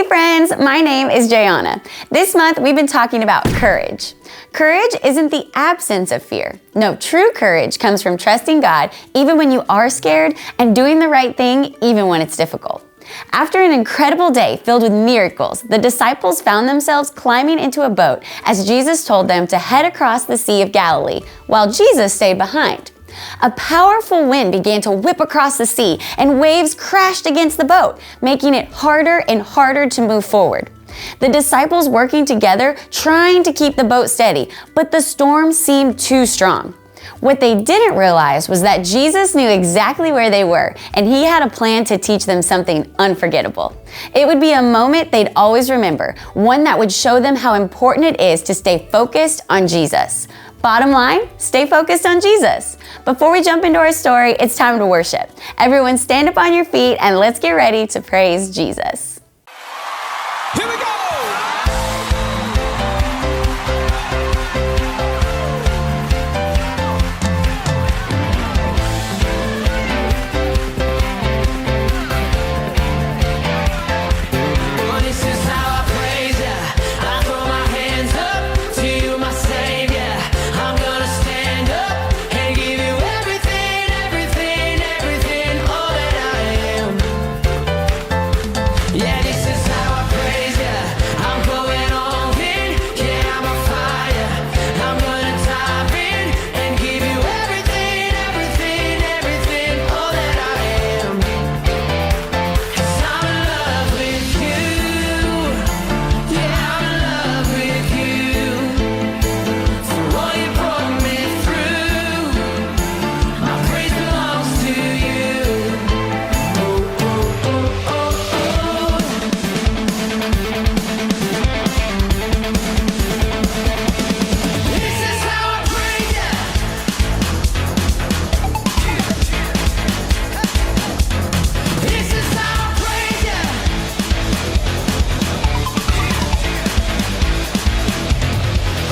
friends, my name is Jayana. This month we've been talking about courage. Courage isn't the absence of fear. No, true courage comes from trusting God even when you are scared and doing the right thing even when it's difficult. After an incredible day filled with miracles, the disciples found themselves climbing into a boat as Jesus told them to head across the Sea of Galilee, while Jesus stayed behind. A powerful wind began to whip across the sea, and waves crashed against the boat, making it harder and harder to move forward. The disciples working together, trying to keep the boat steady, but the storm seemed too strong. What they didn't realize was that Jesus knew exactly where they were, and he had a plan to teach them something unforgettable. It would be a moment they'd always remember, one that would show them how important it is to stay focused on Jesus. Bottom line, stay focused on Jesus. Before we jump into our story, it's time to worship. Everyone stand up on your feet and let's get ready to praise Jesus. Here we go!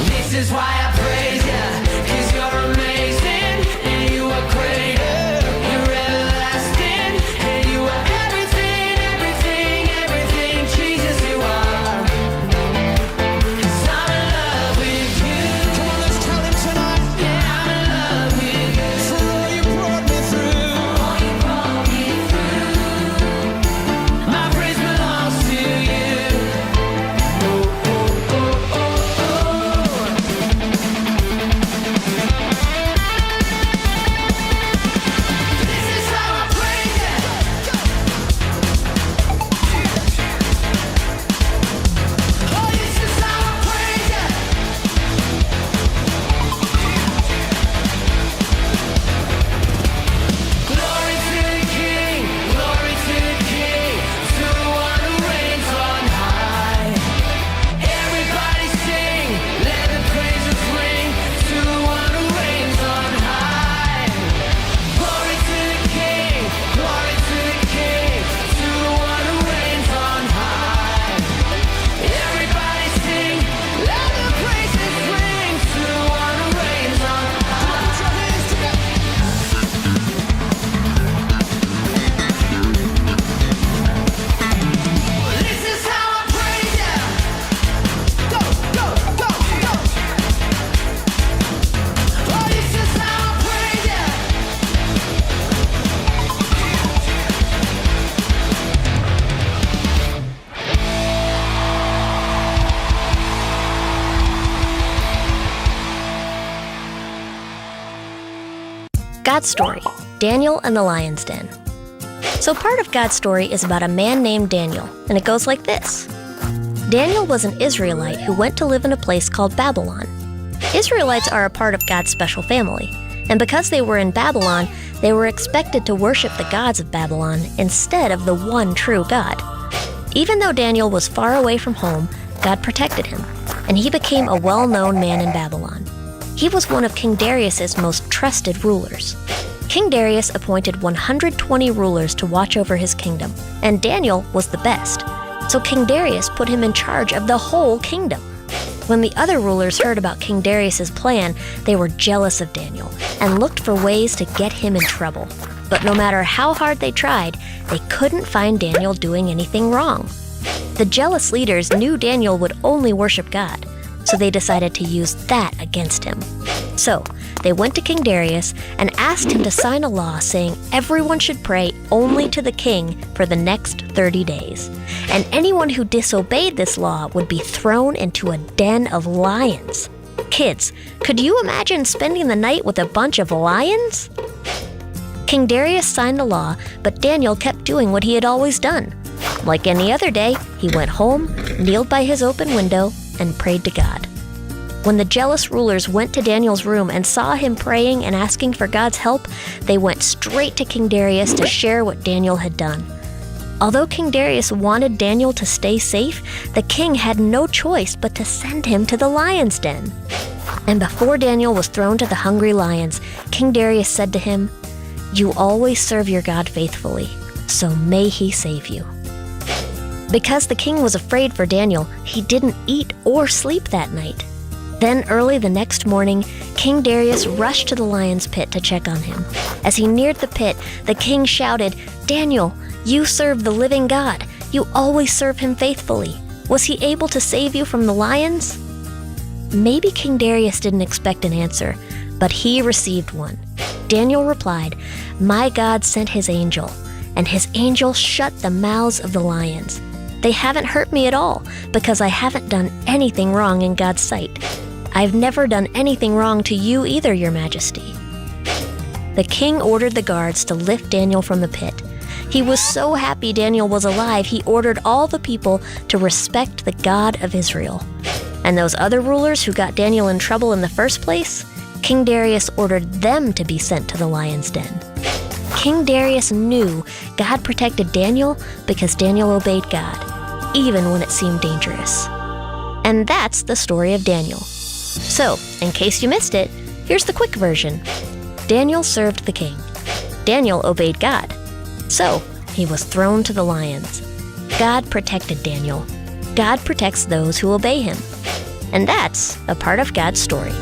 This is why I praise you, 'cause you're amazing, and you are greater, you're everlasting, and you are everything, everything, everything, Jesus you are. 'Cause I'm in love with you. Come on, let's tell him tonight. Yeah, I'm in love with you. For all you brought me through. All you brought me through. My praise belongs to you. God's story, Daniel and the Lion's Den. So part of God's story is about a man named Daniel, and it goes like this. Daniel was an Israelite who went to live in a place called Babylon. Israelites are a part of God's special family, and because they were in Babylon, they were expected to worship the gods of Babylon instead of the one true God. Even though Daniel was far away from home, God protected him, and he became a well-known man in Babylon. He was one of King Darius's most trusted rulers. King Darius appointed 120 rulers to watch over his kingdom, and Daniel was the best. So King Darius put him in charge of the whole kingdom. When the other rulers heard about King Darius's plan, they were jealous of Daniel and looked for ways to get him in trouble. But no matter how hard they tried, they couldn't find Daniel doing anything wrong. The jealous leaders knew Daniel would only worship God, so they decided to use that against him. So, they went to King Darius and asked him to sign a law saying everyone should pray only to the king for the next 30 days. And anyone who disobeyed this law would be thrown into a den of lions. Kids, could you imagine spending the night with a bunch of lions? King Darius signed the law, but Daniel kept doing what he had always done. Like any other day, he went home, kneeled by his open window, and prayed to God. When the jealous rulers went to Daniel's room and saw him praying and asking for God's help, they went straight to King Darius to share what Daniel had done. Although King Darius wanted Daniel to stay safe, the king had no choice but to send him to the lion's den. And before Daniel was thrown to the hungry lions, King Darius said to him, "You always serve your God faithfully, so may he save you." Because the king was afraid for Daniel, he didn't eat or sleep that night. Then early the next morning, King Darius rushed to the lion's pit to check on him. As he neared the pit, the king shouted, "Daniel, you serve the living God. You always serve him faithfully. Was he able to save you from the lions?" Maybe King Darius didn't expect an answer, but he received one. Daniel replied, "My God sent his angel, and his angel shut the mouths of the lions. They haven't hurt me at all, because I haven't done anything wrong in God's sight. I've never done anything wrong to you either, Your Majesty." The king ordered the guards to lift Daniel from the pit. He was so happy Daniel was alive, he ordered all the people to respect the God of Israel. And those other rulers who got Daniel in trouble in the first place, King Darius ordered them to be sent to the lion's den. King Darius knew God protected Daniel because Daniel obeyed God, even when it seemed dangerous. And that's the story of Daniel. So, in case you missed it, here's the quick version. Daniel served the king. Daniel obeyed God. So, he was thrown to the lions. God protected Daniel. God protects those who obey him. And that's a part of God's story.